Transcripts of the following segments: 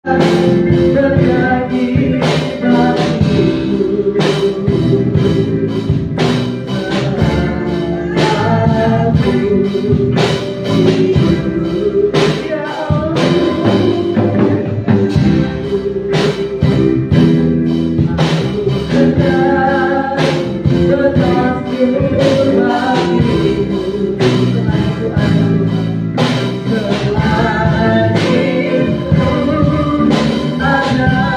bernyanyi bagiku, aku hidup ya Allah, aku hendak bertasbih bagimu. Selagi ada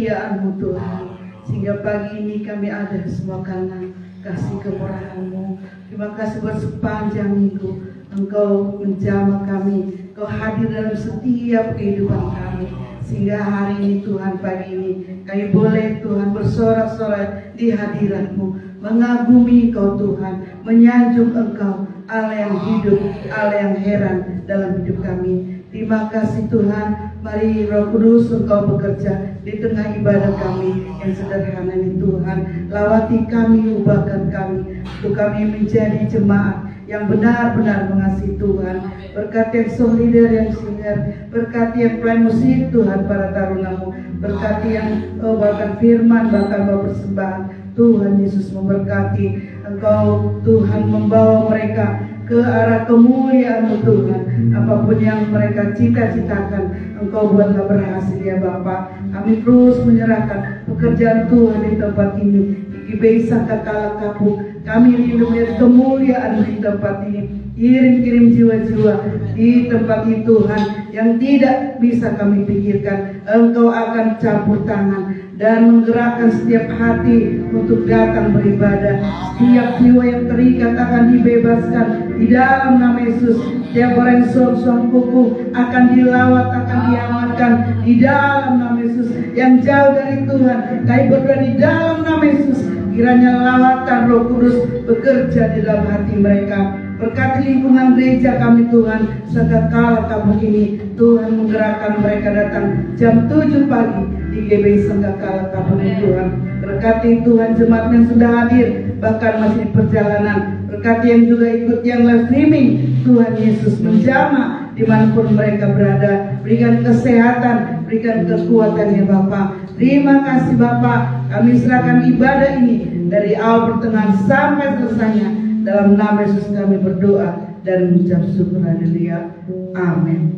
kesetiaan-Mu Tuhan. Sehingga pagi ini kami ada semua karena kasih kemurahan-Mu. Terima kasih buat sepanjang minggu Engkau menjamah kami, Engkau hadir dalam setiap kehidupan kami. Sehingga hari ini Tuhan, pagi ini kami boleh Tuhan bersorak-sorai di hadirat-Mu, mengagumi Engkau Tuhan, menyanjung Engkau, Allah yang hidup, Allah yang heran dalam hidup kami. Terima kasih Tuhan. Mari Roh Kudus Engkau bekerja di tengah ibadah kami yang sederhana ini Tuhan. Lawati kami, ubahkan kami, untuk kami menjadi jemaat yang benar-benar mengasihi Tuhan. Berkati yang song leader, yang singer, berkati yang pelayan musik Tuhan, para tarunamu, berkati yang bahkan firman, bahkan bawa persembahan. Tuhan Yesus memberkati Engkau Tuhan, membawa mereka ke arah kemuliaan-Mu Tuhan. Apapun yang mereka cita-citakan, Engkau buatlah berhasil ya Bapa. Kami terus menyerahkan pekerjaan Tuhan di tempat ini. Ikibe sangkakala kapuk, kami rindu melihat kemuliaan di tempat ini. Kirim jiwa-jiwa di tempat ini Tuhan, yang tidak bisa kami pikirkan. Engkau akan campur tangan dan menggerakkan setiap hati untuk datang beribadah. Setiap jiwa yang terikat akan dibebaskan di dalam nama Yesus. Setiap orang yang suam kuku akan dilawat, akan diamankan di dalam nama Yesus. Yang jauh dari Tuhan, kami berdoa di dalam nama Yesus. Kiranya lawatan Roh Kudus bekerja di dalam hati mereka. Berkati lingkungan gereja kami Tuhan, seketika kamu ini Tuhan menggerakkan mereka datang jam 7 pagi di GBI Senggakala kamu Tuhan. Berkati Tuhan jemaat yang sudah hadir, bahkan masih di perjalanan. Berkati yang juga ikut yang live streaming. Tuhan Yesus menjamah dimanapun mereka berada. Berikan kesehatan, berikan kekuatan ya Bapa. Terima kasih Bapa. Kami serahkan ibadah ini dari awal pertengahan sampai selesainya. Dalam nama Yesus kami berdoa dan mengucap syukur. Haleluya. Amin.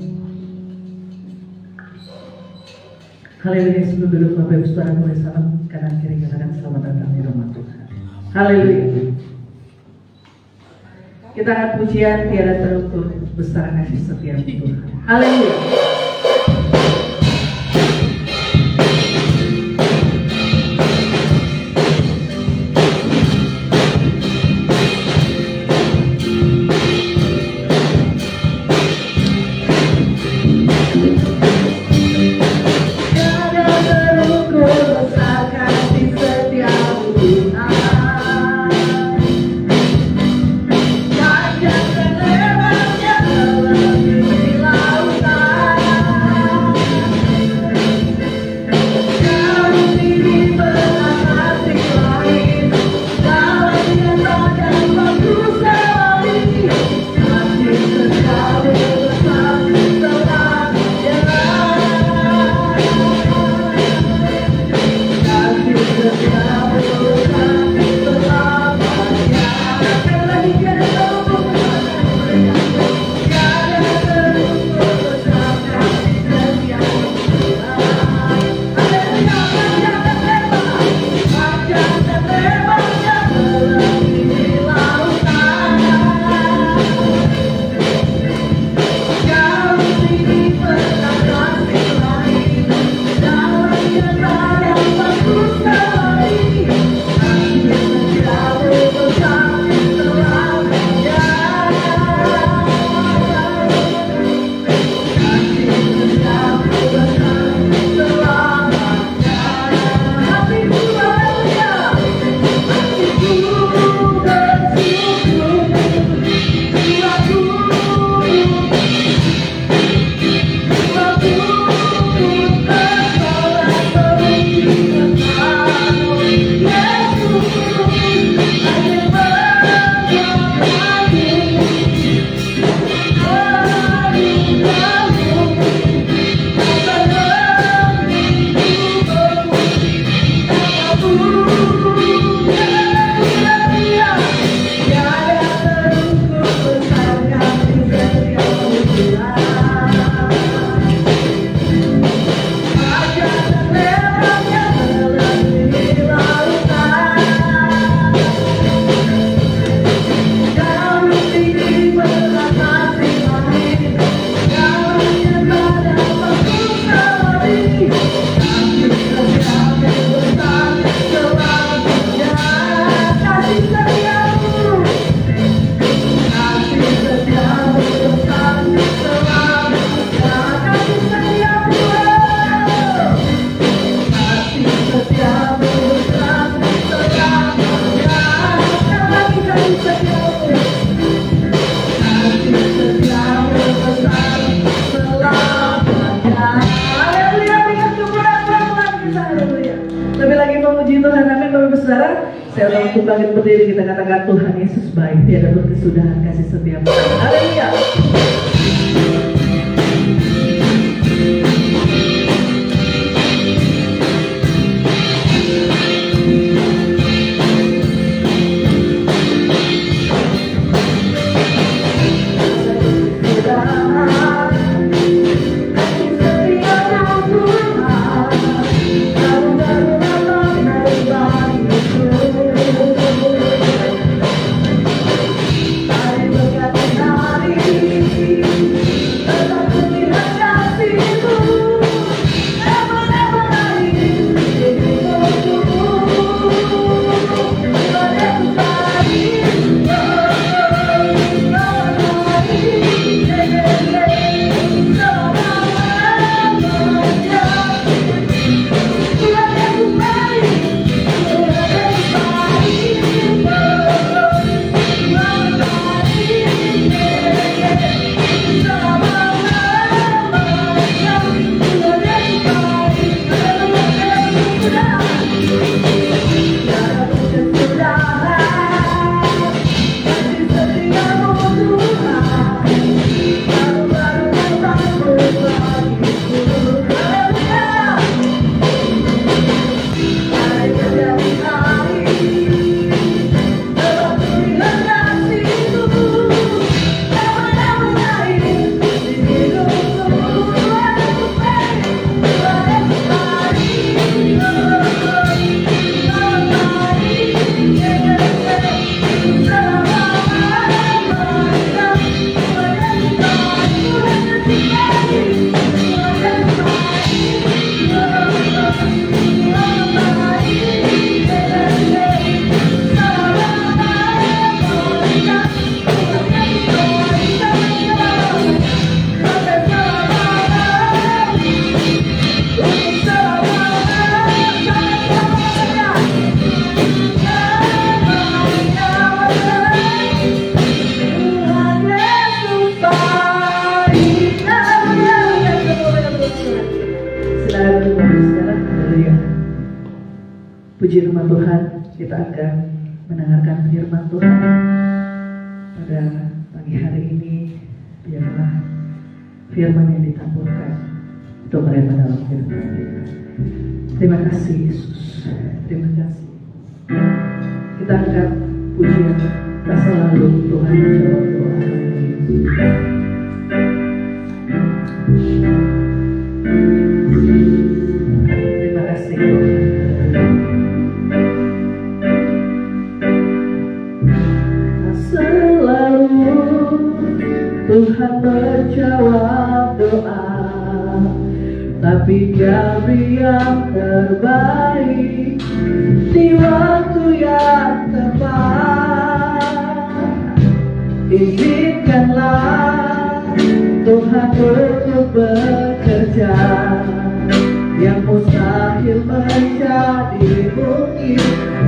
Haleluya. Sebelum duduk Bapak Ibu Saudara, boleh salam kanan kiri katakan selamat datang di rumah Tuhan. Haleluya. Kita akan pujian tiada terukur besar kasih setia Tuhan. Haleluya. Lautan memuji Tuhan, amin Bapak Saudara. Saya ulang untuk bangkit berdiri, kita katakan Tuhan Yesus baik, tiada berkesudahan kasih setia. Haleluya. Puji nama Tuhan, kita akan mendengarkan firman Tuhan pada pagi hari ini. Biarlah firman yang ditaburkan untuk mereka dalam firman kita. Terima kasih Yesus, terima kasih. Kita angkat pujian, tak selalu Tuhan menjawab doa kami. Terima kasih Tuhan. Selalu Tuhan menjawab doa, tapi Dia yang terbaik di waktu yang tepat. Izinkanlah Tuhan untuk bekerja, yang mustahil menjadi mungkin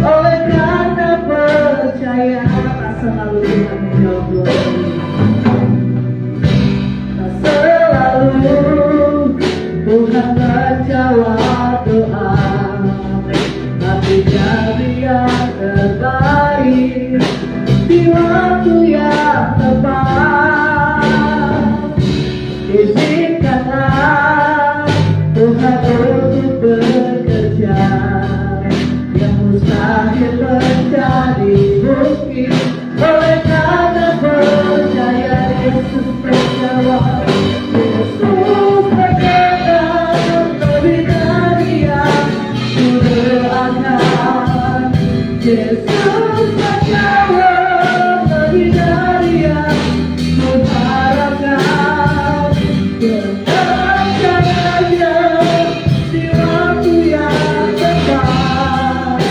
oleh karena percaya. Selalu Tuhan menjawab doa. Selalu Tuhan menjawab doa, tapi Dia yang terbaik di waktu yang tepat. Izinkanlah Tuhan untuk bekerja, yang mustahil menjadi mungkin oleh karena percaya. Yesus menjawab, Yesus berkata lebih dari yang kudoakan. Yesus menjawab lebih dari yang kuharapkan. Percayalah di waktu yang tepat.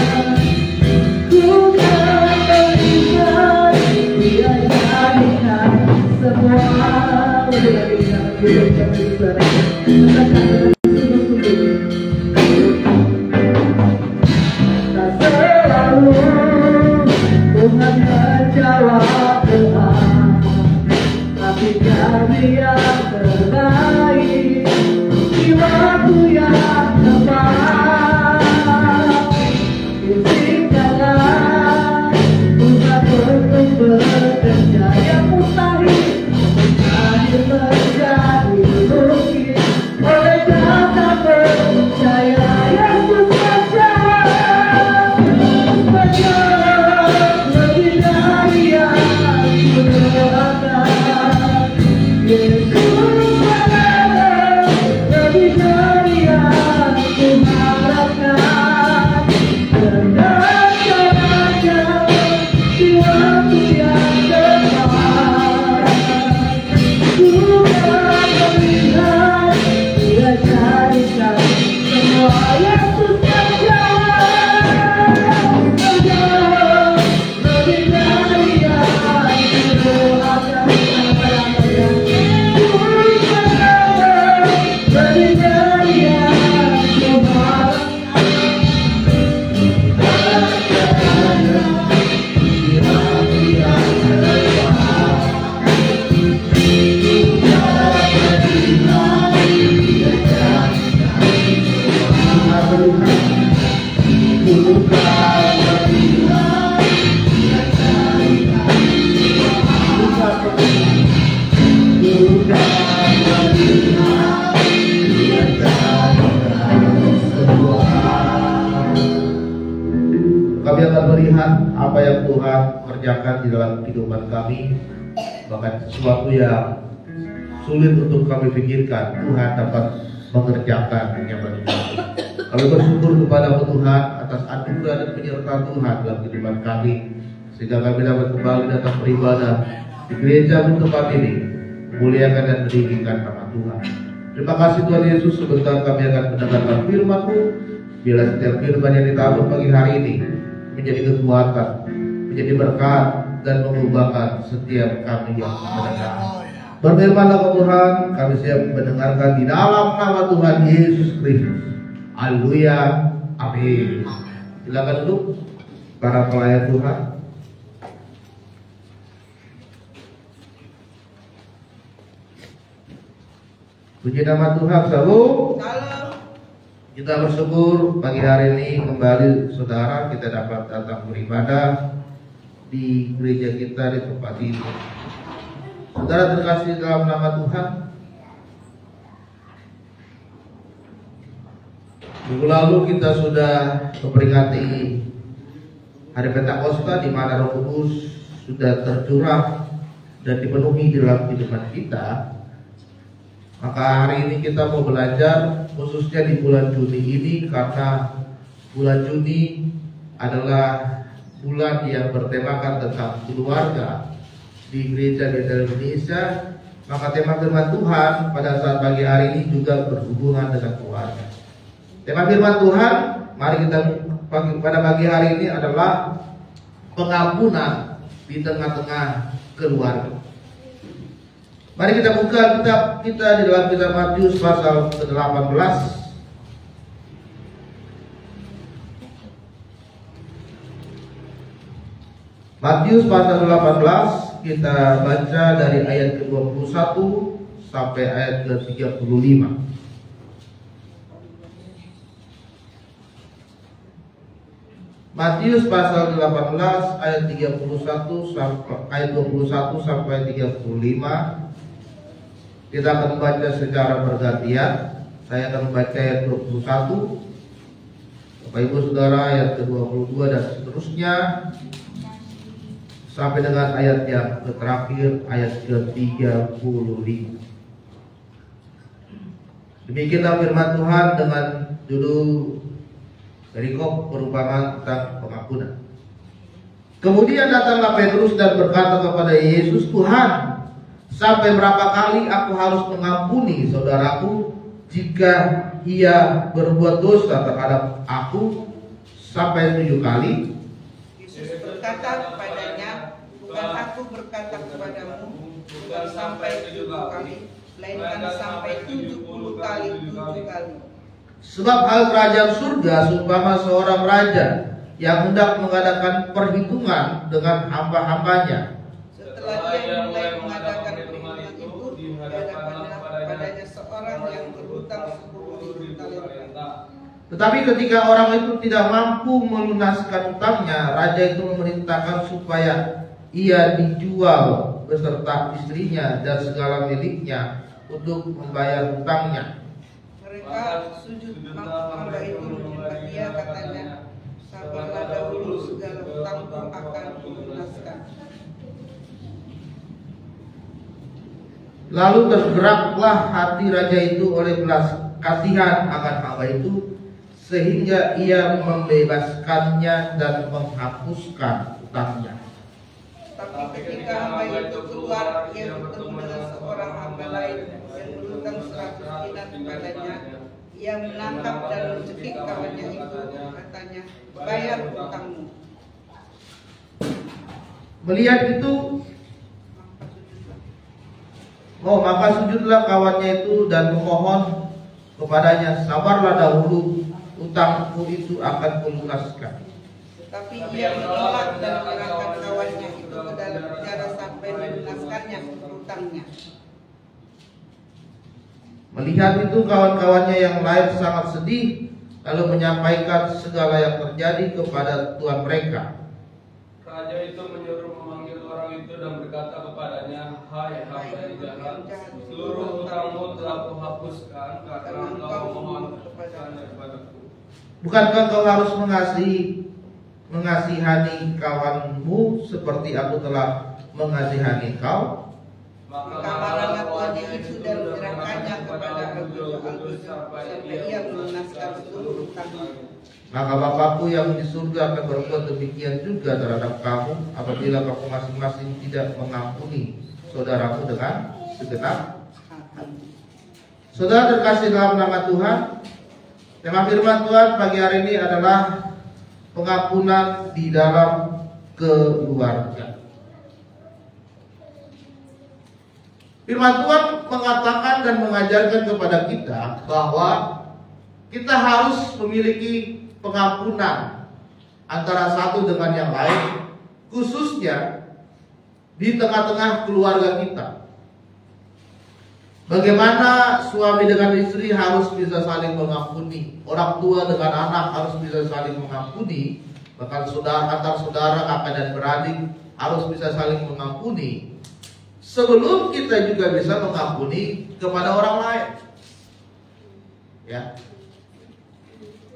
Tuhan berikan, Dia jadikan semua. Tak selalu Kami akan melihat apa yang Tuhan kerjakan di dalam kehidupan kami, bahkan sesuatu yang sulit untuk kami pikirkan Tuhan dapat mengerjakannya bagi kami. Kami bersyukur kepada Tuhan atas anugerah dan penyertaan Tuhan dalam kehidupan kami, sehingga kami dapat kembali datang beribadah di gereja tempat ini, memuliakan dan meninggikan nama Tuhan. Terima kasih Tuhan Yesus. Sebentar kami akan mendengarkan firman-Mu. Biarlah setiap firman yang ditabur pagi hari ini menjadi kekuatan, menjadi berkat, dan mengubahkan setiap kami yang mendengar. Berfirmanlah Tuhan, kami siap mendengarkan di dalam nama Tuhan Yesus Kristus. Haleluya, amin. Silakan duduk para pelayan Tuhan. Puji nama Tuhan, shalom. Kita bersyukur pagi hari ini kembali saudara kita dapat datang beribadah di gereja kita di tempat ini. Saudara terkasih dalam nama Tuhan, minggu lalu kita sudah memperingati hari Pentakosta, di mana Roh Kudus sudah tercurah dan dipenuhi dalam kehidupan kita. Maka hari ini kita mau belajar khususnya di bulan Juni ini, karena bulan Juni adalah bulan yang bertemakan tentang keluarga di gereja di Indonesia. Maka tema firman Tuhan pada saat pagi hari ini juga berhubungan dengan keluarga. Tema firman Tuhan mari kita pada pagi hari ini adalah pengampunan di tengah-tengah keluarga. Mari kita buka kitab kita di dalam kitab Matius pasal ke-18. Matius pasal 18, kita baca dari ayat ke-21 sampai ayat ke-35. Matius pasal 18 ayat 31 sampai ayat 21 sampai 35. Kita akan membaca secara bergantian. Saya akan membaca ayat 21, Bapak Ibu Saudara ayat ke-22 dan seterusnya sampai dengan ayat yang terakhir, ayat ke-35. Demikianlah firman Tuhan dengan judul perikop perumpamaan tentang pengampunan. Kemudian datanglah Petrus dan berkata kepada Yesus, Tuhan, sampai berapa kali aku harus mengampuni saudaraku jika ia berbuat dosa terhadap aku? Sampai 7 kali? Yesus berkata kepadanya, bukan aku berkata kepadamu, bukan sampai 7 kali, melainkan sampai 70 kali 7 kali. Sebab hal kerajaan surga seumpama seorang raja yang hendak mengadakan perhitungan dengan hamba-hambanya. Setelah dia mulai mengadakan perhitungan itu, padanya seorang yang berhutang 10.000 talenta. Tetapi ketika orang itu tidak mampu melunaskan utangnya, raja itu memerintahkan supaya ia dijual beserta istrinya dan segala miliknya untuk membayar hutangnya. Mereka sujud, hamba itu menyembah dia, katanya, sabarlah dahulu, segala hutangku akan kulunaskan. Lalu tergeraklah hati raja itu oleh belas kasihan akan hamba itu, sehingga ia membebaskannya dan menghapuskan utangnya. Tapi ketika hamba itu keluar, ia bertemu dengan seorang hamba lain yang berhutang 100 dinar kepadanya. Ia menangkap dan mencekik kawannya itu, katanya, bayar hutangmu. Melihat itu, maka sujudlah kawannya itu dan memohon kepadanya, sabarlah dahulu, utangku itu akan kulunaskan. Tapi ia menolak dan menyerahkan kawannya itu ke dalam penjara sampai dilunaskannya hutangnya. Melihat itu kawan-kawannya yang lain sangat sedih lalu menyampaikan segala yang terjadi kepada tuan mereka. Raja itu menyuruh memanggil orang itu dan berkata kepadanya, "Hai hamba yang jahat, seluruh hutangmu telah kuhapuskan karena engkau memohonkannya kepadaku." Bukankah kau harus mengasihani kawanmu seperti aku telah mengasihani kau? Maka marahlah Tuhan Yesus dan menyerahkannya kepada Agus sampai ia melunaskan seluruh hutangnya. Maka Bapakku yang di surga akan berbuat demikian juga terhadap kamu apabila kamu masing-masing tidak mengampuni saudaramu dengan segenap hati. Saudara terkasih dalam nama Tuhan, tema firman Tuhan pagi hari ini adalah pengampunan di dalam keluarga. Firman Tuhan mengatakan dan mengajarkan kepada kita bahwa kita harus memiliki pengampunan antara satu dengan yang lain, khususnya di tengah-tengah keluarga kita. Bagaimana suami dengan istri harus bisa saling mengampuni, orang tua dengan anak harus bisa saling mengampuni, bahkan antar saudara, kakak dan beradik harus bisa saling mengampuni. Sebelum kita juga bisa mengampuni kepada orang lain, ya.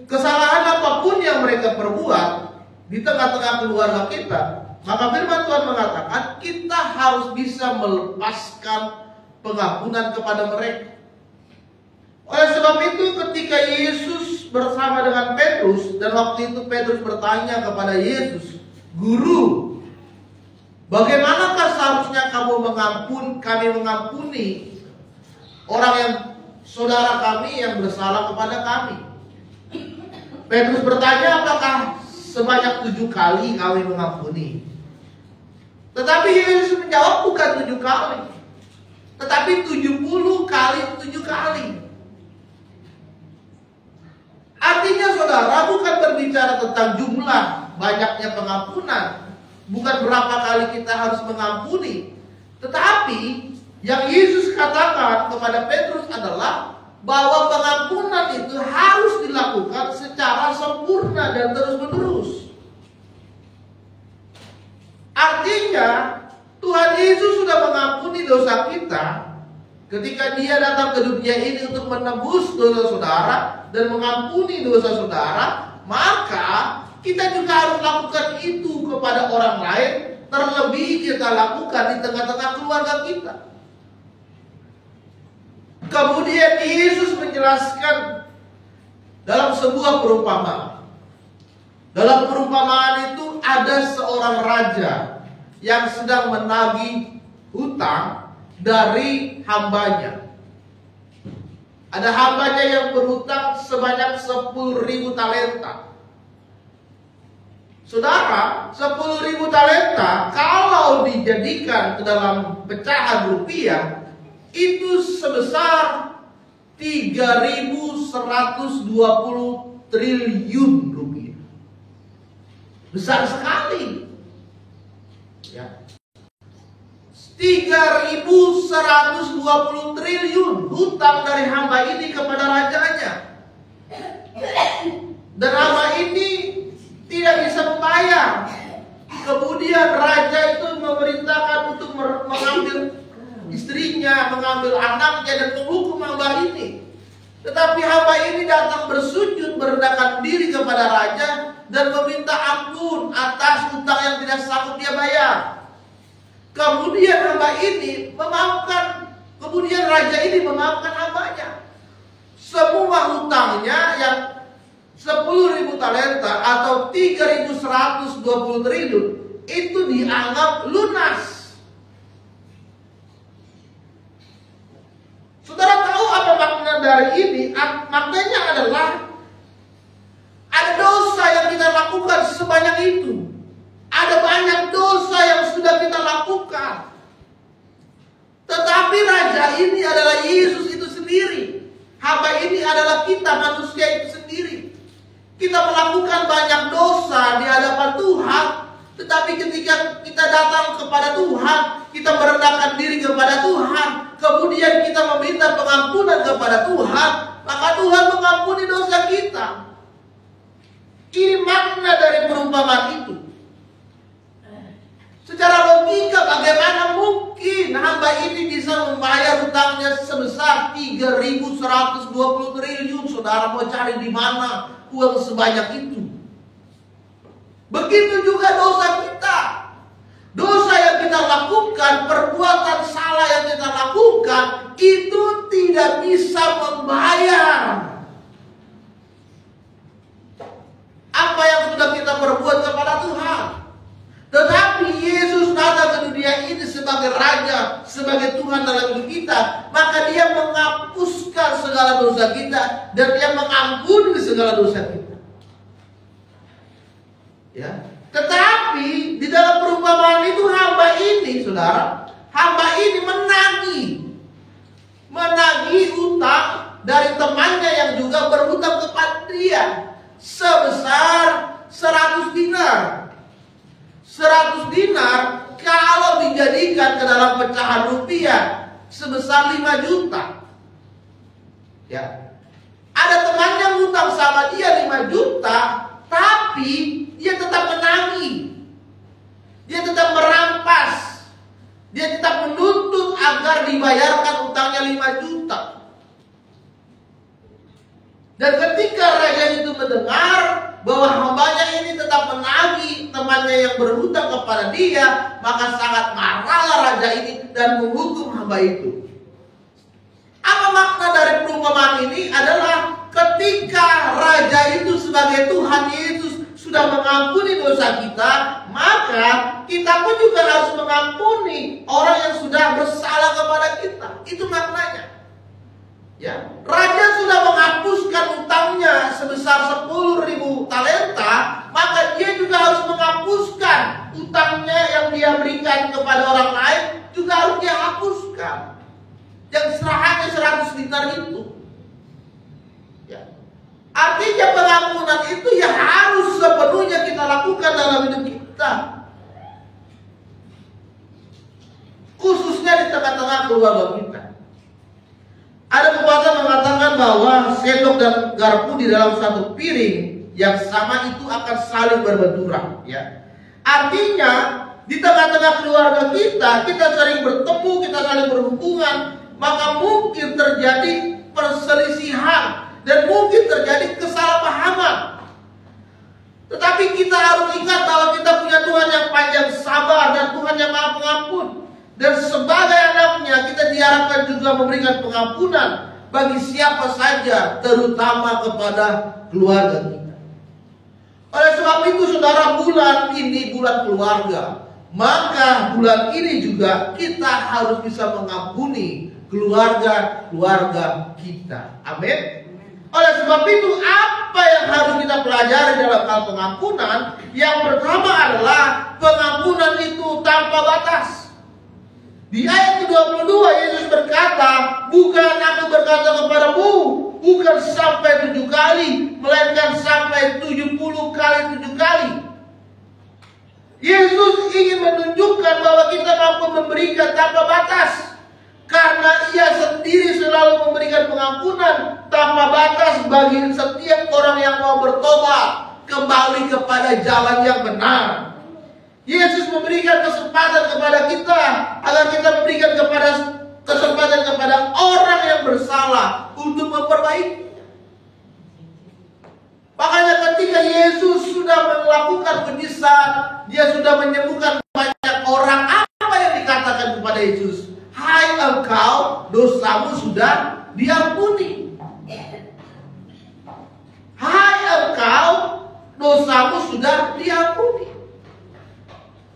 Kesalahan apapun yang mereka perbuat di tengah-tengah keluarga kita, maka firman Tuhan mengatakan kita harus bisa melepaskan pengampunan kepada mereka. Oleh sebab itu ketika Yesus bersama dengan Petrus, dan waktu itu Petrus bertanya kepada Yesus, "Guru, bagaimanakah seharusnya kami mengampuni orang yang saudara kami yang bersalah kepada kami?" Petrus bertanya, "Apakah sebanyak 7 kali kami mengampuni?" Tetapi Yesus menjawab, bukan 7 kali, tetapi 70 kali 7 kali. Artinya saudara, bukan berbicara tentang jumlah banyaknya pengampunan, bukan berapa kali kita harus mengampuni, tetapi yang Yesus katakan kepada Petrus adalah bahwa pengampunan itu harus dilakukan secara sempurna dan terus-menerus. Artinya Tuhan Yesus sudah mengampuni dosa kita ketika Dia datang ke dunia ini untuk menebus dosa saudara dan mengampuni dosa saudara. Maka kita juga harus lakukan itu kepada orang lain, terlebih kita lakukan di tengah-tengah keluarga kita. Kemudian Yesus menjelaskan dalam sebuah perumpamaan. Dalam perumpamaan itu ada seorang raja yang sedang menagih hutang dari hambanya. Ada hambanya yang berhutang sebanyak 10.000 talenta. Saudara, 10.000 talenta kalau dijadikan ke dalam pecahan rupiah itu sebesar 3.120 triliun rupiah. Besar sekali, ya. 3.120 triliun hutang dari hamba ini kepada rajanya. Dan hamba ini tidak bisa membayar. Kemudian raja itu memerintahkan untuk mengambil istrinya, mengambil anaknya dan menghukum hamba ini. Tetapi hamba ini datang bersujud, merendahkan diri kepada raja dan meminta ampun atas hutang yang tidak sanggup dia bayar. Kemudian hamba ini memaafkan, kemudian raja ini memaafkan hambanya. Semua hutangnya yang 10.000 talenta atau 3.120 triliun itu dianggap lunas. Saudara tahu apa makna dari ini? Maknanya adalah ada dosa yang kita lakukan sebanyak itu. Ada banyak dosa yang sudah kita lakukan. Tetapi raja ini adalah Yesus itu sendiri. Hamba ini adalah kita, manusia itu sendiri. Kita melakukan banyak dosa di hadapan Tuhan. Tetapi ketika kita datang kepada Tuhan, kita merendahkan diri kepada Tuhan, kemudian kita meminta pengampunan kepada Tuhan, maka Tuhan mengampuni dosa kita. Ini makna dari perumpamaan itu. Secara logika bagaimana mungkin hamba ini bisa membayar hutangnya sebesar 3.120 triliun? Saudara mau cari di mana uang sebanyak itu? Begitu juga dosa kita. Dosa yang kita lakukan, perbuatan salah yang kita lakukan, itu tidak bisa membayar apa yang sudah kita perbuat kepada Tuhan. Tetapi Yesus datang ke dunia ini sebagai Raja, sebagai Tuhan dalam hidup kita. Maka Dia menghapuskan segala dosa kita, dan Dia mengampuni segala dosa kita. Ya. Tetapi di dalam perumpamaan itu hamba ini, saudara, hamba ini menagih utang dari temannya yang juga berhutang kepada dia sebesar 100 dinar. 100 dinar kalau dijadikan ke dalam pecahan rupiah sebesar 5 juta. Ya. Ada teman yang hutang sama dia 5 juta, tapi dia tetap menagih. Dia tetap merampas. Dia tetap menuntut agar dibayarkan utangnya 5 juta. Dan ketika raja itu mendengar bahwa hambanya ini tetap menagih temannya yang berhutang kepada dia, maka sangat marahlah raja ini dan menghukum hamba itu. Apa makna dari perumpamaan ini? Adalah ketika raja itu sebagai Tuhan Yesus sudah mengampuni dosa kita, maka kita pun juga harus mengampuni orang yang sudah bersalah kepada kita. Itu maknanya. Ya, raja sudah menghapuskan utangnya sebesar 10.000 talenta, maka dia juga harus menghapuskan utangnya yang dia berikan kepada orang lain, juga harus dia hapuskan. Yang serahannya 100 dinar itu. Ya. Artinya pengampunan itu ya harus sepenuhnya kita lakukan dalam hidup kita. Khususnya di tengah-tengah keluarga kita. Ada pepatah mengatakan bahwa sendok dan garpu di dalam satu piring yang sama itu akan saling berbenturan. Ya. Artinya di tengah-tengah keluarga kita sering bertemu, kita saling berhubungan, maka mungkin terjadi perselisihan dan mungkin terjadi kesalahpahaman. Tetapi kita harus ingat bahwa kita punya Tuhan yang panjang sabar dan Tuhan yang Maha Pengampun. Dan sebagai anaknya kita diharapkan juga memberikan pengampunan bagi siapa saja, terutama kepada keluarga kita. Oleh sebab itu saudara, bulan ini bulan keluarga. Maka bulan ini juga kita harus bisa mengampuni keluarga kita. Amin. Oleh sebab itu apa yang harus kita pelajari dalam hal pengampunan? Yang pertama adalah pengampunan itu tanpa batas. Di ayat ke-22 Yesus berkata, bukan aku berkata kepadamu, bukan sampai 7 kali, melainkan sampai 70 kali 7 kali. Yesus ingin menunjukkan bahwa kita mampu memberikan tanpa batas. Karena Ia sendiri selalu memberikan pengampunan tanpa batas bagi setiap orang yang mau bertobat, kembali kepada jalan yang benar. Yesus memberikan kesempatan kepada kita agar kita memberikan kesempatan kepada orang yang bersalah untuk memperbaiki. Makanya ketika Yesus sudah melakukan mujizat, Dia sudah menyembuhkan banyak orang, apa yang dikatakan kepada Yesus? Hai engkau, dosamu sudah diampuni. Hai engkau, dosamu sudah diampuni.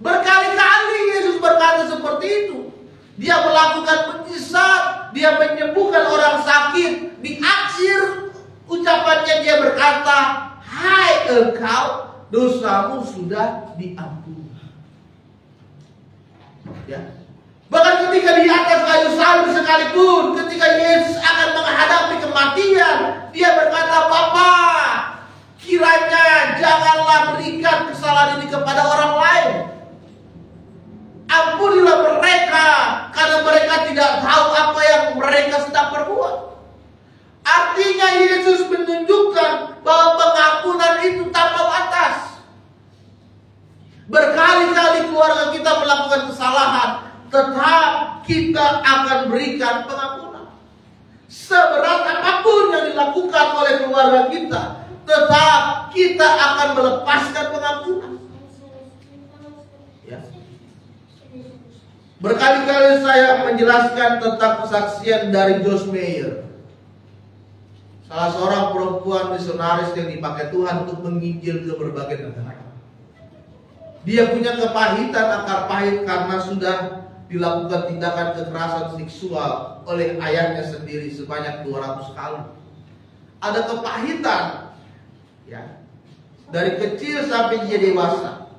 Berkali-kali Yesus berkata seperti itu. Dia melakukan mujizat, Dia menyembuhkan orang sakit. Di akhir ucapannya Dia berkata, hai engkau, dosamu sudah diampuni. Ya. Bahkan ketika di atas kayu salib sekalipun, ketika Yesus akan menghadapi kematian, Dia berkata, Bapa, kiranya janganlah berikan kesalahan ini kepada orang lain. Ampunilah mereka, karena mereka tidak tahu apa yang mereka sedang perbuat. Artinya Yesus menunjukkan bahwa pengampunan itu tanpa melakukan kesalahan, tetap kita akan berikan pengampunan. Seberat apapun yang dilakukan oleh keluarga kita, tetap kita akan melepaskan pengampunan. Ya. Berkali-kali saya menjelaskan tentang kesaksian dari Joyce Meyer, salah seorang perempuan misionaris yang dipakai Tuhan untuk menginjil ke berbagai negara. Dia punya kepahitan, akar pahit karena sudah dilakukan tindakan kekerasan seksual oleh ayahnya sendiri sebanyak 200 kali. Ada kepahitan, ya, dari kecil sampai dia dewasa.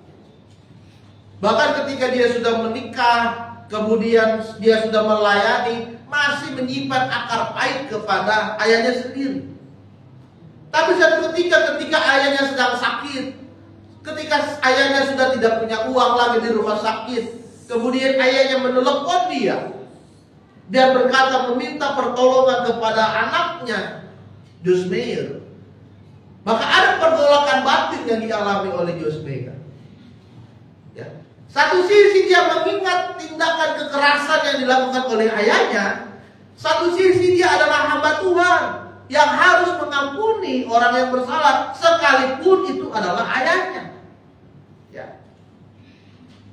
Bahkan ketika dia sudah menikah, kemudian dia sudah melayani, masih menyimpan akar pahit kepada ayahnya sendiri. Tapi suatu ketika ayahnya sedang sakit, ketika ayahnya sudah tidak punya uang lagi di rumah sakit, kemudian ayahnya menelepon dia. Dia berkata meminta pertolongan kepada anaknya, Joyce Meyer. Maka ada pergolakan batin yang dialami oleh Joyce Meyer. Ya. Satu sisi dia mengingat tindakan kekerasan yang dilakukan oleh ayahnya. Satu sisi dia adalah hamba Tuhan yang harus mengampuni orang yang bersalah, sekalipun itu adalah ayahnya. Ya.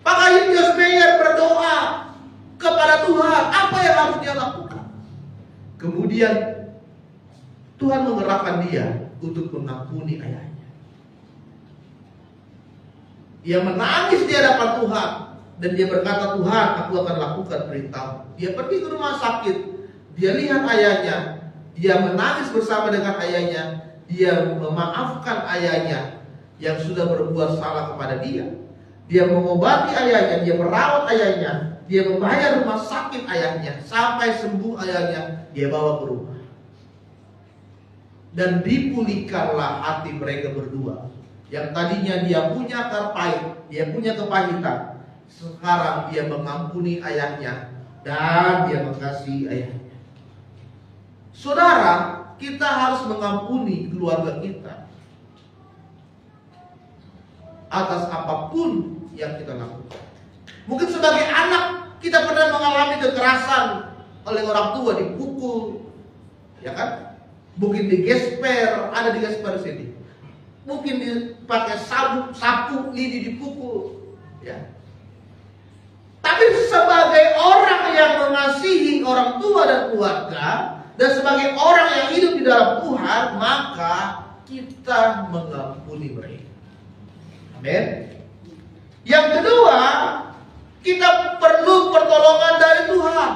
Maka Joyce Meyer berdoa kepada Tuhan, apa yang harus dia lakukan? Kemudian Tuhan mengerahkan dia untuk mengampuni ayahnya. Dia menangis di hadapan Tuhan dan dia berkata, Tuhan, aku akan lakukan perintah. Dia pergi ke rumah sakit, dia lihat ayahnya, dia menangis bersama dengan ayahnya, dia memaafkan ayahnya yang sudah berbuat salah kepada dia. Dia mengobati ayahnya, dia merawat ayahnya, dia membayar rumah sakit ayahnya, sampai sembuh ayahnya, dia bawa ke rumah. Dan dipulihkanlah hati mereka berdua. Yang tadinya dia punya akar pahit, dia punya kepahitan, sekarang dia mengampuni ayahnya dan dia mengasihi ayahnya. Saudara, kita harus mengampuni keluarga kita atas apapun yang kita lakukan. Mungkin sebagai anak kita pernah mengalami kekerasan oleh orang tua, dipukul, ya kan? Mungkin digesper, ada digesper di sini. Mungkin dipakai sapu lidi dipukul, ya. Tapi sebagai orang yang mengasihi orang tua dan keluarga, dan sebagai orang yang hidup di dalam Tuhan, maka kita mengampuni mereka. Amin. Yang kedua, kita perlu pertolongan dari Tuhan.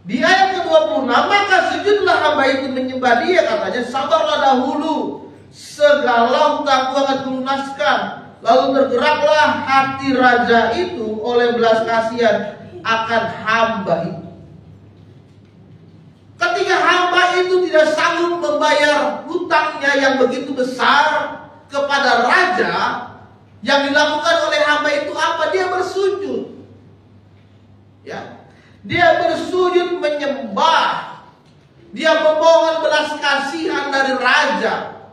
Di ayat ke-26, maka sujudlah hamba itu menyembah dia, katanya, sabarlah dahulu, segala hutangku akan kulunaskan. Lalu tergeraklah hati raja itu oleh belas kasihan akan hamba itu. Ketika hamba itu tidak sanggup membayar hutangnya yang begitu besar kepada raja, yang dilakukan oleh hamba itu apa? Dia bersujud. Ya. Dia bersujud menyembah. Dia memohon belas kasihan dari raja,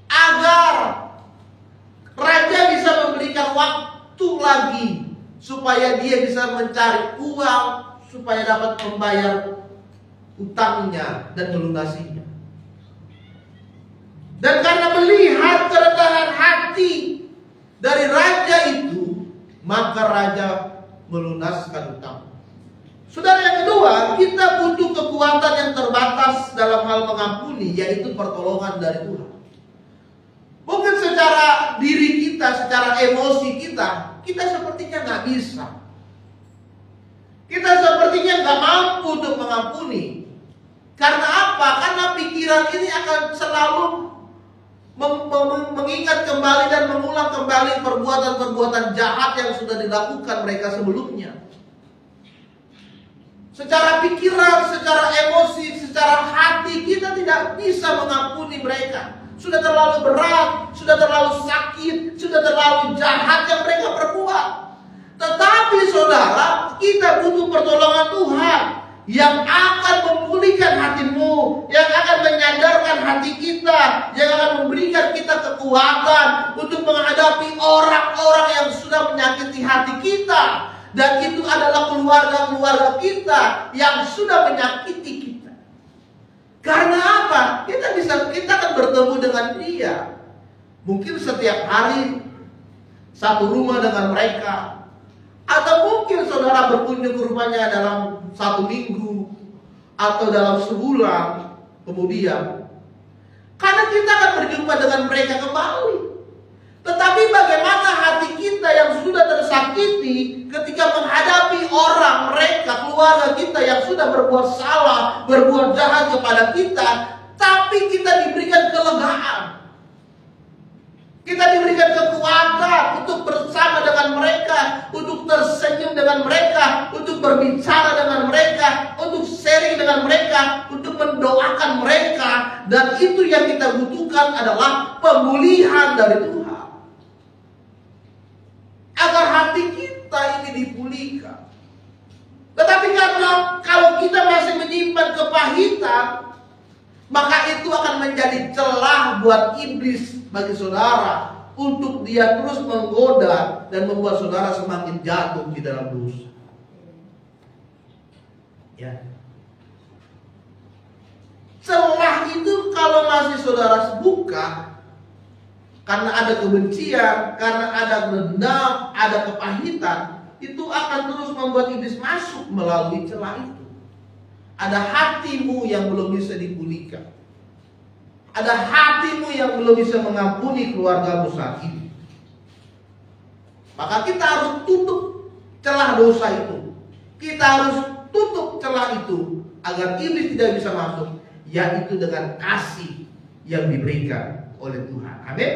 agar raja bisa memberikan waktu lagi supaya dia bisa mencari uang supaya dapat membayar utangnya dan melunasinya. Dan karena melihat kerendahan hati dari raja itu, maka raja melunaskan utang. Saudara, yang kedua, kita butuh kekuatan yang terbatas dalam hal mengampuni, yaitu pertolongan dari Tuhan. Mungkin secara diri kita, secara emosi kita sepertinya nggak bisa. Kita sepertinya nggak mampu untuk mengampuni. Karena apa? Karena pikiran ini akan selalu mengingat kembali dan mengulang kembali perbuatan-perbuatan jahat yang sudah dilakukan mereka sebelumnya. Secara pikiran, secara emosi, secara hati kita tidak bisa mengampuni mereka. Sudah terlalu berat, sudah terlalu sakit, sudah terlalu jahat yang mereka perbuat. Tetapi saudara, kita butuh pertolongan Tuhan. yang akan memulihkan hatimu, yang akan menyadarkan hati kita, yang akan memberikan kita kekuatan untuk menghadapi orang-orang yang sudah menyakiti hati kita. Dan itu adalah keluarga-keluarga kita yang sudah menyakiti kita. Karena apa? Kita akan bertemu dengan dia. Mungkin setiap hari satu rumah dengan mereka. Atau mungkin saudara berkunjung ke rumahnya dalam 1 minggu atau dalam sebulan kemudian. Karena kita akan berjumpa dengan mereka kembali. Tetapi bagaimana hati kita yang sudah tersakiti ketika menghadapi orang, mereka, keluarga kita yang sudah berbuat salah, berbuat jahat kepada kita, tapi kita diberikan kelegaan. Kita diberikan kekuatan untuk bersama dengan mereka, untuk tersenyum dengan mereka, untuk berbicara dengan mereka, untuk sharing dengan mereka, untuk mendoakan mereka. Dan itu yang kita butuhkan adalah pemulihan dari Tuhan. Agar hati kita ini dipulihkan. Tetapi karena kalau kita masih menyimpan kepahitan, maka itu akan menjadi celah buat iblis bagi saudara untuk dia terus menggoda dan membuat saudara semakin jatuh di dalam dosa. Ya. Celah itu kalau masih saudara buka, karena ada kebencian, karena ada dendam, ada kepahitan, itu akan terus membuat iblis masuk melalui celah itu. Ada hatimu yang belum bisa dipulihkan. Ada hatimu yang belum bisa mengampuni keluargamu saat ini. Maka kita harus tutup celah dosa itu. Kita harus tutup celah itu agar iblis tidak bisa masuk, yaitu dengan kasih yang diberikan oleh Tuhan. Amin.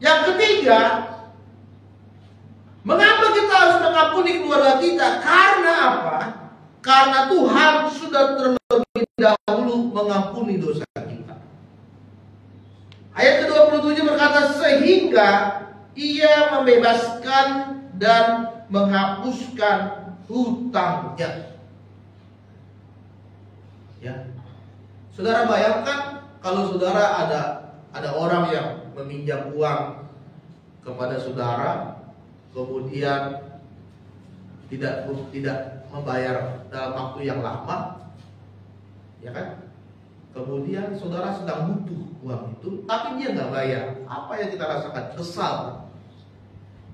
Yang ketiga, mengapa kita harus mengampuni keluarga kita? Karena apa? Karena Tuhan sudah terlebih dahulu mengampuni dosa kita. Ayat ke-27 berkata, sehingga ia membebaskan dan menghapuskan hutangnya. Ya. Saudara bayangkan kalau saudara ada orang yang meminjam uang kepada saudara, kemudian tidak membayar dalam waktu yang lama, ya kan? Kemudian saudara sedang butuh uang itu, tapi dia nggak bayar. Apa yang kita rasakan? Kesal.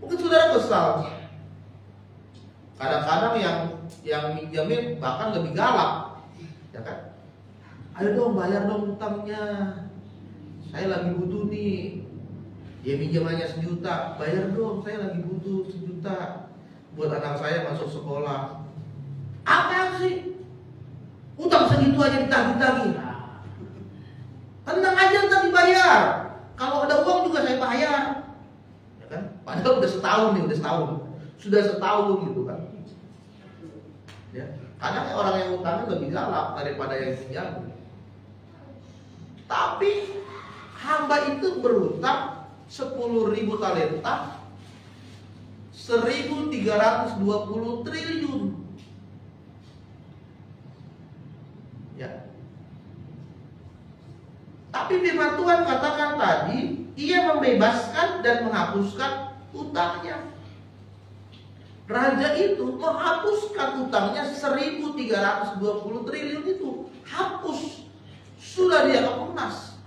Mungkin saudara kesal. Kadang-kadang yang minjamin bahkan lebih galak, ya kan? Ayo dong bayar dong utangnya. Saya lagi butuh nih. Dia minjamannya 1 juta, bayar dong. Saya lagi butuh 1 juta buat anak saya masuk sekolah. Apa sih? Utang segitu aja ditagih-tagih. Tenang aja, ntar dibayar. Kalau ada uang juga saya bayar, ya kan? Padahal udah setahun nih, sudah setahun gitu kan. Ya, karena orang yang utangnya lebih galak daripada yang pinjam. Tapi hamba itu berhutang 10.000 talenta, 1.320 triliun. Ya. Tapi firman Tuhan katakan tadi, ia membebaskan dan menghapuskan hutangnya. Raja itu menghapuskan hutangnya 1.320 triliun itu. Hapus. Sudah dia lunas.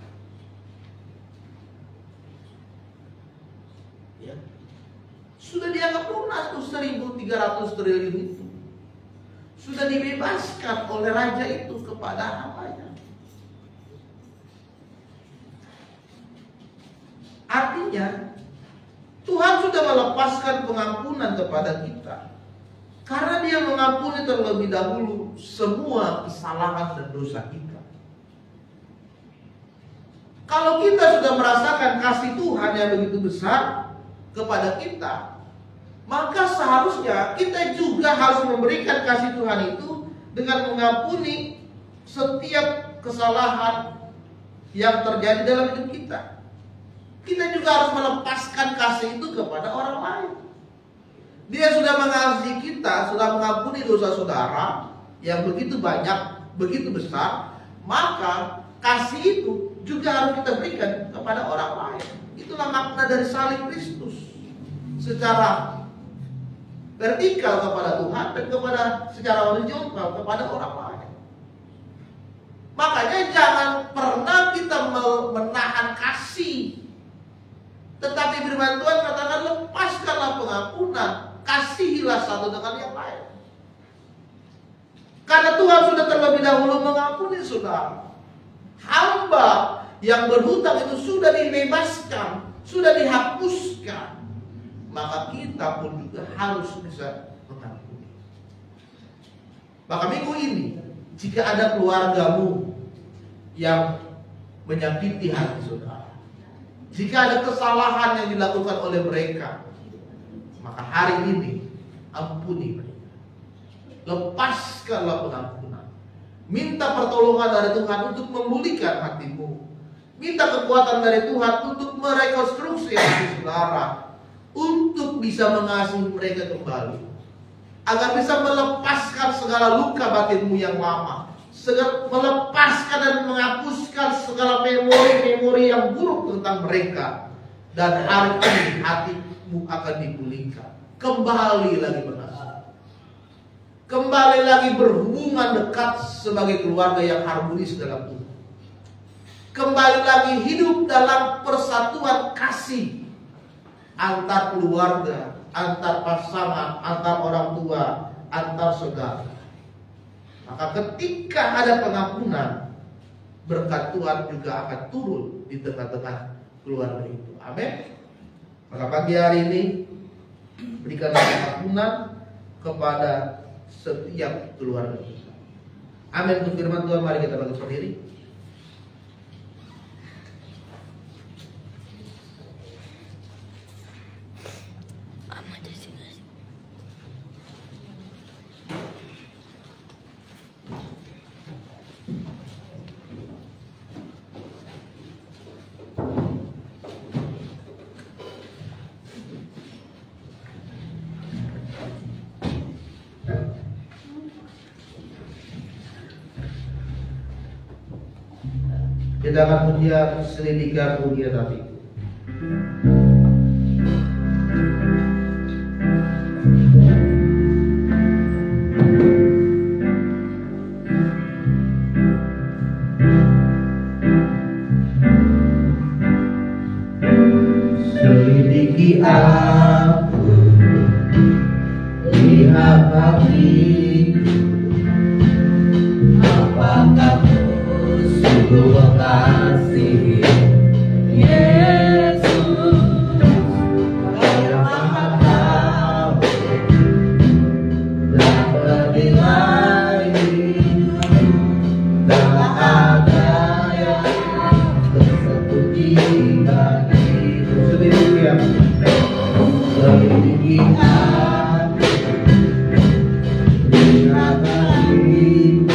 Ya. Sudah dianggap lunas tuh 1.300 triliun itu. Sudah dibebaskan oleh raja itu kepada hambanya. Artinya Tuhan sudah melepaskan pengampunan kepada kita karena dia mengampuni terlebih dahulu semua kesalahan dan dosa kita. Kalau kita sudah merasakan kasih Tuhan yang begitu besar kepada kita, maka seharusnya kita juga harus memberikan kasih Tuhan itu dengan mengampuni setiap kesalahan yang terjadi dalam hidup kita. Kita juga harus melepaskan kasih itu kepada orang lain. Dia sudah mengasihi kita, sudah mengampuni dosa saudara, yang begitu banyak, begitu besar, maka kasih itu juga harus kita berikan kepada orang lain. Itulah makna dari salib Kristus. Secara vertikal kepada Tuhan dan secara horizontal kepada orang lain. Makanya jangan pernah kita menahan kasih. Tetapi firman Tuhan katakan, lepaskanlah pengampunan, kasihilah satu dengan yang lain. Karena Tuhan sudah terlebih dahulu mengampuni saudara. Hamba yang berhutang itu sudah dibebaskan, sudah dihapuskan. Maka kita pun juga harus bisa mengampuni. Maka minggu ini, jika ada keluargamu yang menyakiti hati saudara, jika ada kesalahan yang dilakukan oleh mereka, maka hari ini ampuni mereka. Lepaskanlah pengampunan. Minta pertolongan dari Tuhan untuk memulihkan hatimu. Minta kekuatan dari Tuhan untuk merekonstruksi hati saudara, untuk bisa mengasihi mereka kembali, agar bisa melepaskan segala luka batinmu yang lama, melepaskan dan menghapuskan segala memori-memori yang buruk tentang mereka. Dan hari ini hatimu akan dipulihkan. Kembali lagi mengasihi, kembali lagi berhubungan dekat sebagai keluarga yang harmonis dalam Tuhan. Kembali lagi hidup dalam persatuan kasih antar keluarga, antar pasangan, antar orang tua, antar saudara. Maka ketika ada pengampunan, berkat Tuhan juga akan turun di tengah-tengah keluarga itu. Amin. Maka pagi hari ini berikan pengampunan kepada setiap keluarga kita. Amin. Untuk firman Tuhan, mari kita bangkit berdiri. Kita akan punya selidikkan pujian hati. Selidiki aku, lihat hatiku, apakah sungguh kasih Yesus yang Maha Tahu dan bernilai tak ada yang tersembunyi bagiku. Selidiki aku, lihat hatiku,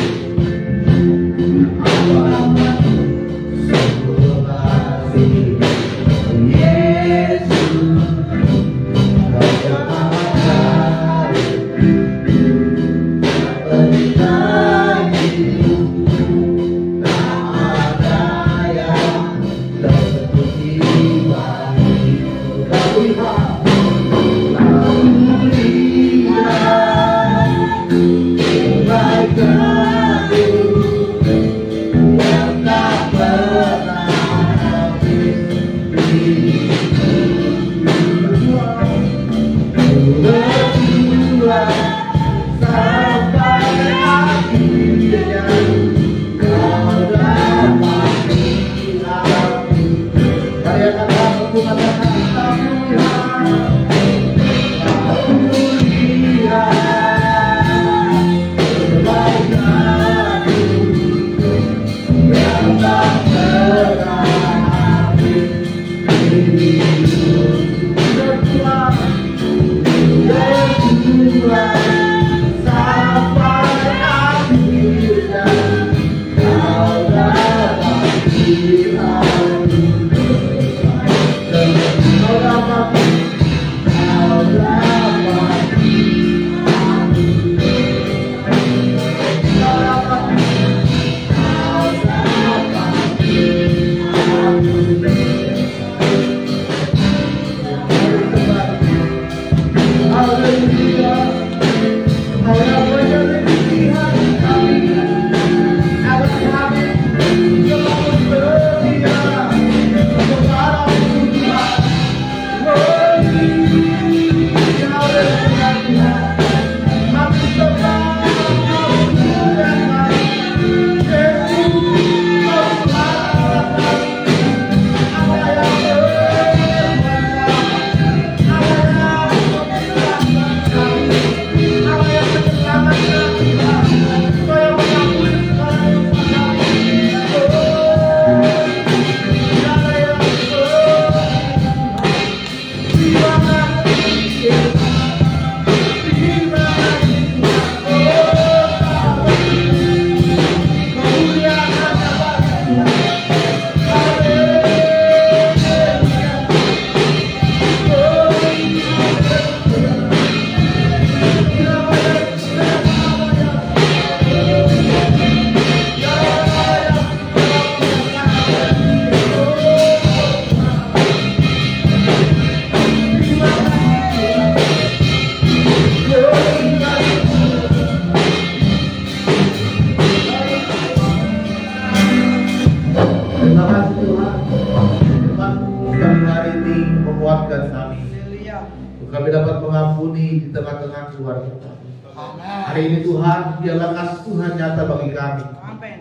Kami dapat mengampuni di tengah-tengah keluarga kami. Hari ini Tuhan, biarlah kasih Tuhan nyata bagi kami.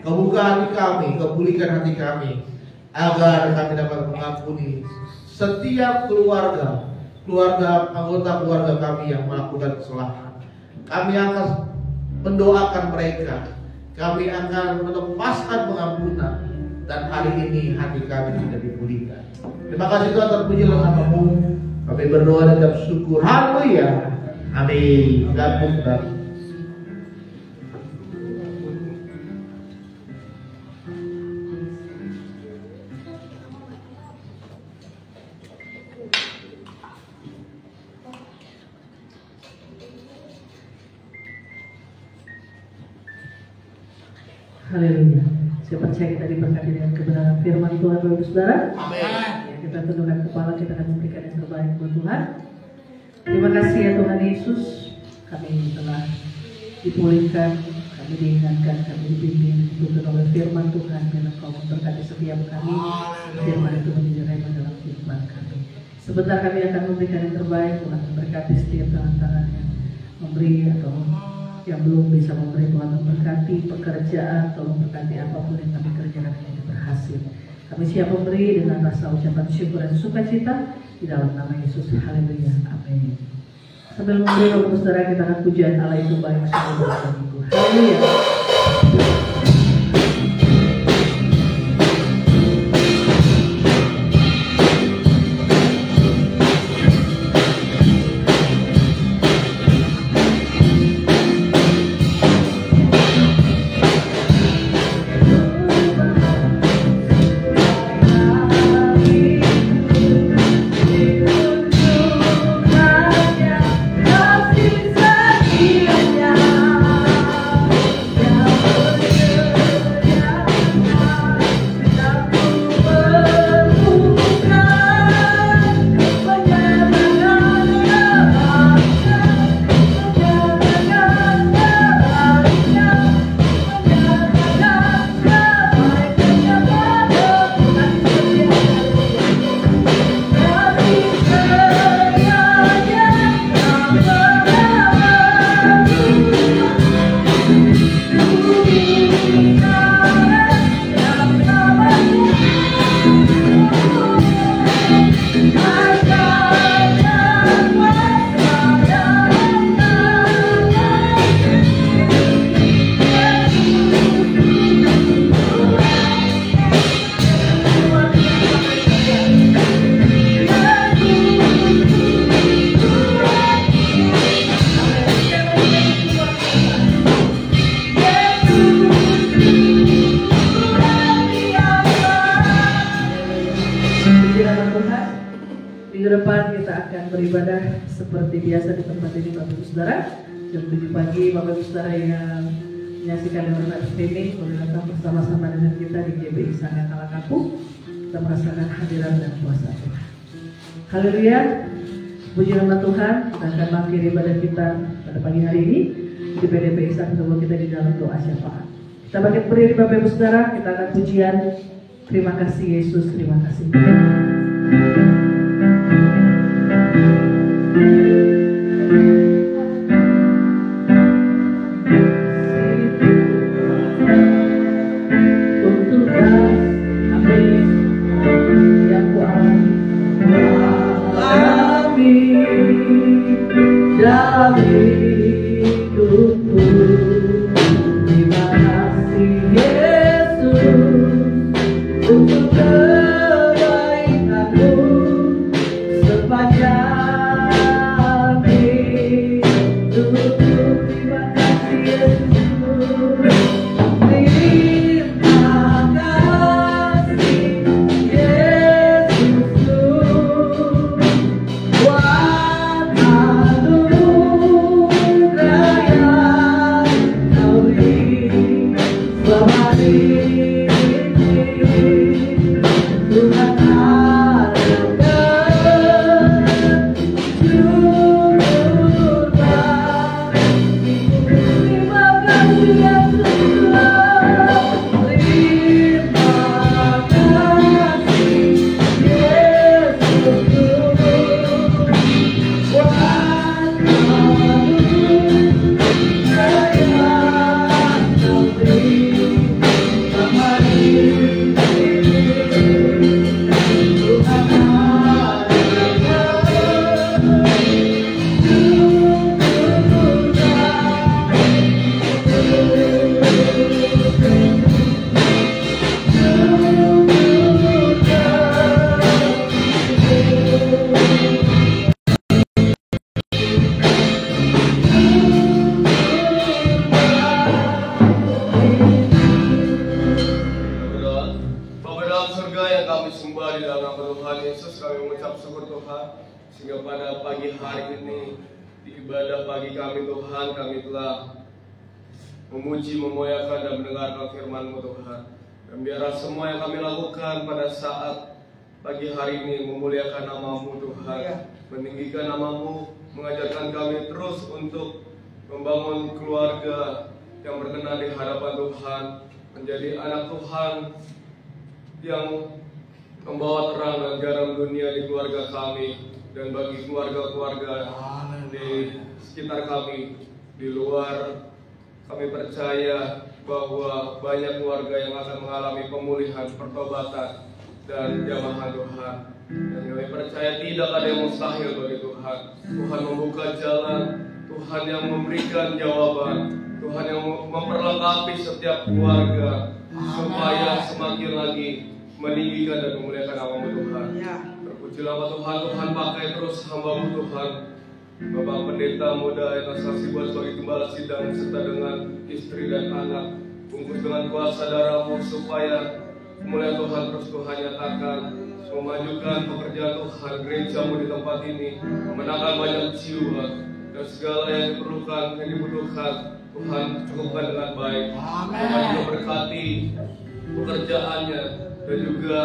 Kau buka hati kami, kau pulihkan hati kami, agar kami dapat mengampuni setiap keluarga anggota keluarga kami yang melakukan kesalahan. Kami akan mendoakan mereka, kami akan melepaskan pengampunan, dan hari ini hati kami sudah dipulihkan. Terima kasih Tuhan, terpujilah nama-Mu. Kami berdoa dan bersyukur. Haleluya. Amin. Saudara. Haleluya. Saya percaya kita diberkati dengan kebenaran firman Tuhan, Bapak Saudara. Amin. Kita tundukkan kepala, kita akan memberikan yang terbaik buat Tuhan. Terima kasih ya Tuhan Yesus, kami telah dipulihkan, kami diingatkan, kami dibimbing dituntun oleh firman Tuhan. Biarlah Kau memberkati setiap kami, firman itu menjadi rema dalam kehidupan kami. Sebentar kami akan memberikan yang terbaik. Tuhan memberkati setiap tangan-tangan yang memberi atau yang belum bisa memberi. Tuhan memberkati pekerjaan, tolong berkati apapun yang kami kerjakan ini berhasil. Kami siap memberi dengan rasa ucapan syukur dan sukacita di dalam nama Yesus. Haleluya. Amin. Sambil memberi, Bapak Saudara, kita akan pujian Allah itu baik sungguh bersama. Haleluya. Minggu depan kita akan beribadah seperti biasa di tempat ini, Bapak Ibu Saudara. Jam 7 pagi, Bapak Ibu Saudara yang menyaksikan dengan live streaming boleh datang bersama-sama dengan kita di GBI Sanga Kalakapu. kita merasakan hadirat dan kuasa Tuhan. Haleluya, puji nama Tuhan. Kita akan mengakhiri ibadah kita pada pagi hari ini di PDP Ihsan sebelum kita di dalam doa syafaat. Kita bangkit berdiri Bapak Ibu Saudara, kita akan pujian. Terima kasih Yesus, terima kasih. Sehingga pada pagi hari ini di ibadah pagi kami Tuhan, kami telah memuji, memuliakan dan mendengarkan firman-Mu Tuhan. Dan biarlah semua yang kami lakukan pada saat pagi hari ini memuliakan nama-Mu Tuhan, meninggikan nama-Mu, mengajarkan kami terus untuk membangun keluarga yang berkenan di hadapan Tuhan, menjadi anak Tuhan yang membawa terang dan garam dunia di keluarga kami. Dan bagi keluarga-keluarga di sekitar kami, di luar, kami percaya bahwa banyak keluarga yang akan mengalami pemulihan, pertobatan, dan jamahan Tuhan. Dan kami percaya tidak ada yang mustahil bagi Tuhan. Tuhan membuka jalan, Tuhan yang memberikan jawaban, Tuhan yang memperlengkapi setiap keluarga, supaya semakin lagi meninggikan dan memuliakan nama-Mu Tuhan. Terpujilah Tuhan, Tuhan pakai terus hamba-Mu Tuhan, Bapak Pendeta muda yang saksi buat sebagai gembala sidang, serta dengan istri dan anak, bungkus dengan kuasa darah-Mu, supaya kemuliaan Tuhan terus Tuhan nyatakan, memajukan pekerjaan Tuhan, gereja-Mu di tempat ini, memenangkan banyak jiwa, dan segala yang diperlukan, yang dibutuhkan, Tuhan cukupkan dengan baik. Tuhan juga berkati pekerjaannya, dan juga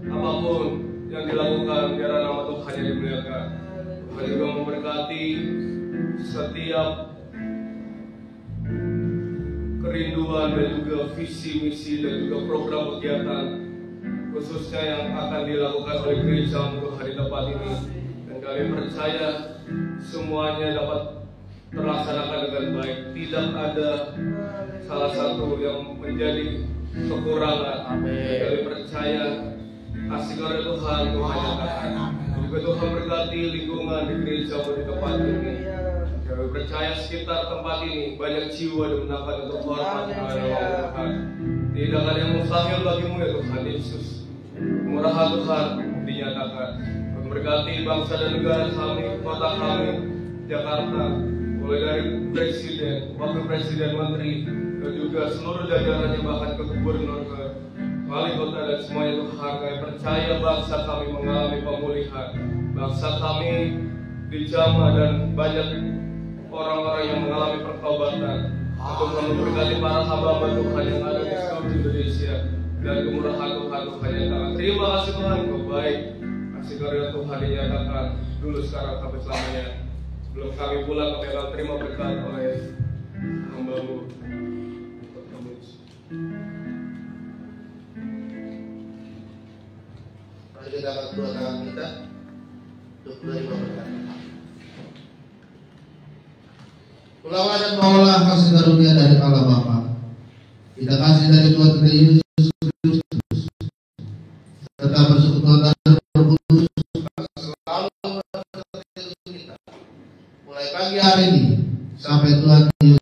apapun yang dilakukan, biar nama Tuhan yang dimuliakan. Tuhan juga memberkati setiap kerinduan dan juga visi misi dan juga program kegiatan, khususnya yang akan dilakukan oleh gereja untuk hari tempat ini. Dan kami percaya semuanya dapat terlaksanakan dengan baik. Tidak ada salah satu yang menjadi kekurangan. Kami percaya kasih karunia Tuhan nyatakan. Juga Tuhan berkati lingkungan di gereja di tempat ini. Kami percaya sekitar tempat ini banyak jiwa yang mendapat untuk hormat kepada nama Tuhan. Tidak ada yang mustahil bagimu ya Tuhan Yesus. Kemurahan Tuhan dinyatakan. Kami berkati bangsa dan negara kami, kota kami, Jakarta, mulai dari presiden, wakil presiden, menteri, dan juga seluruh jajarannya, bahkan ke gubernur, ke wali kota, dan semuanya Tuhan. Kami percaya bangsa kami mengalami pemulihan, bangsa kami dijamah dan banyak orang-orang yang mengalami pertobatan. Tuhan memberkati para hamba Tuhan yang ada di seluruh Indonesia. dan kemurahan Tuhan Tuhan nyatakan. Terima kasih Tuhan, Kau baik. Kasih karunia Tuhan dinyatakan dulu, sekarang, sampai selamanya. Sebelum kami pulang, kami akan terima berkat oleh hamba-Mu. Mari kita angkat kedua tangan kita untuk menerima berkat. Ulama dan maulah kasih karunia dari Allah Bapa, kita kasih dari Tuhan kita Yesus Kristus, serta persekutuan dan Roh Kudus selalu bersama kita mulai pagi hari ini sampai Tuhan Yesus